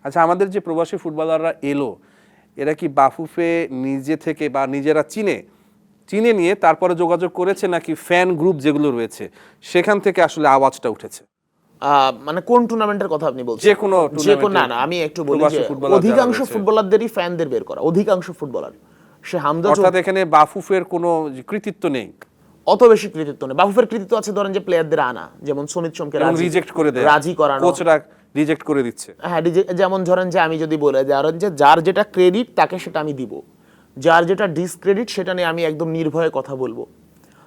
আচ্ছা, আমাদের যে প্রবাসী ফুটবলাররা এলো, এরা কি বাফুফে নিজে থেকে বা নিজেরা চিনে নিয়ে তারপরে যোগাযোগ করেছে, নাকি ফ্যান গ্রুপ যেগুলো রয়েছে সেখান থেকে আসলে আওয়াজটা উঠেছে? মানে কোন টুর্নামেন্টের কথা আপনি বলছেন? যে কোনো না, আমি একটু বলি যে অধিকাংশ ফুটবলারদেরই ফ্যানদের বের করা, অধিকাংশ ফুটবলার। সে হামজা, অর্থাৎ এখানে বাফুফের কোনো কৃতিত্ব নেই, অত বেশি কৃতিত্ব নেই। বাফুফের কৃতিত্ব আছে ধরেন যে প্লেয়ারদের আনা, যেমন সমিত সোমকে রিজেক্ট করে দেয়, রাজি করানো, কোচরা রিজেক্ট করে দিচ্ছে। হ্যাঁ, যেমন ধরেন যে আমি যদি বলে ধরেন যে যার যেটা ক্রেডিট তাকে সেটা আমি দিব, যার যেটা ডিসক্রেডিট সেটা নিয়ে আমি একদম নির্ভয়ে কথা বলবো।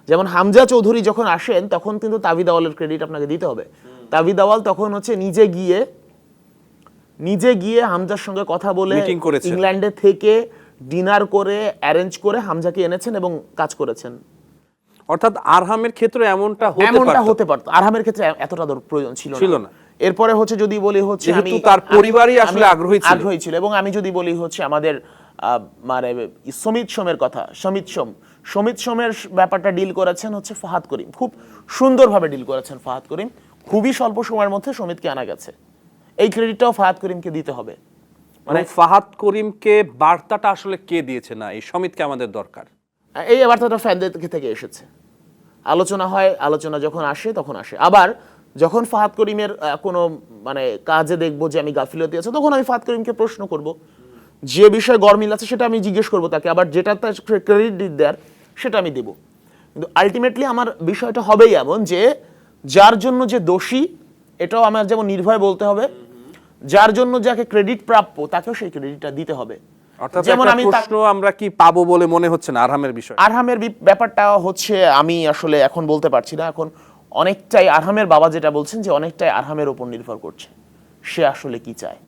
যেমন হামজা চৌধুরী যখন আসেন তখন কিন্তু তাবিদ আওয়ালের ক্রেডিট আপনাকে দিতে হবে। তাবিদ আওয়াল তখন হচ্ছে নিজে গিয়ে হামজার সঙ্গে কথা বলে ইংল্যান্ডে থেকে ডিনার করে অ্যারেঞ্জ করে হামজাকে এনেছেন এবং কাজ করেছেন। অর্থাৎ আরহামের ক্ষেত্রে এমনটা হতে পারতো, আরহামের ক্ষেত্রে এতটা প্রয়োজন ছিল না। এরপরে হচ্ছে যদি বলি হচ্ছে আমি তার পরিবারই আসলে আগ্রহী ছিল। এবং আমি যদি বলি হচ্ছে আমাদের মানে সমিত সোমের কথা, সমিত সোমের ব্যাপারটা ডিল করেছেন হচ্ছে ফাহাদ করিম, খুব সুন্দরভাবে ডিল করেছেন ফাহাদ করিম। খুবই স্বল্প সময়ের মধ্যে সমিতকে আনা গেছে, এই ক্রেডিটটাও ফাহাদ করিমকে দিতে হবে। মানে ফাহাদ করিমকে বার্তাটা আসলে কে দিয়েছে, না এই সমিতকে আমাদের দরকার, এই বার্তাটা ফ্যানদের থেকে এসেছে। আলোচনা হয়, আলোচনা যখন আসে তখন আসে। আবার যখন ফাহাদ করিমের কোনো মানে কাজে দেখবো যে আমি গাফিলতি আছে, তখন আমি ফাহাদ করিমকে প্রশ্ন করব, যে বিষয়ে গরমিল আছে সেটা আমি জিজ্ঞেস করবো তাকে, আবার যেটা তার ক্রেডিট দেওয়ার সেটা আমি দেব। কিন্তু আলটিমেটলি আমার বিষয়টা হবেই এমন যে যার জন্য যে দোষী এটাও আমার যেমন নির্ভয়ে বলতে হবে, যার জন্য যাকে ক্রেডিট প্রাপ্য তাকেও সেই ক্রেডিটটা দিতে হবে। যেমন আমি প্রশ্ন আমরা কি পাবো বলে মনে হচ্ছে না আরহামের বিষয়? আরহামের ব্যাপারটা হচ্ছে আমি আসলে এখন বলতে পারছি না। এখন অনেকটাই আরহামের বাবা যেটা বলছেন যে অনেকটাই আরহামের উপর নির্ভর করছে সে আসলে কি চায়।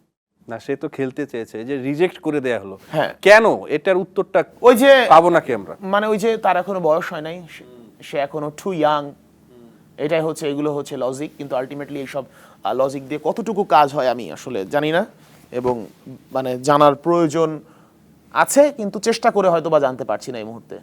না, সে তো খেলতে চেয়েছে, যে রিজেক্ট করে দেয়া হলো, হ্যাঁ কেন? এটার উত্তরটা ওই যে পাবো নাকি আমরা? মানে ওই যে তার এখনো বয়স হয় নাই, সে এখনো টু ইয়াং, এটাই হচ্ছে, এগুলো হচ্ছে লজিক। কিন্তু আলটিমেটলি এইসব লজিক দিয়ে কতটুকু কাজ হয় আমি আসলে জানি না, এবং মানে জানার প্রয়োজন আছে, কিন্তু চেষ্টা করে হয়তো বা জানতে পারছি না এই মুহূর্তে।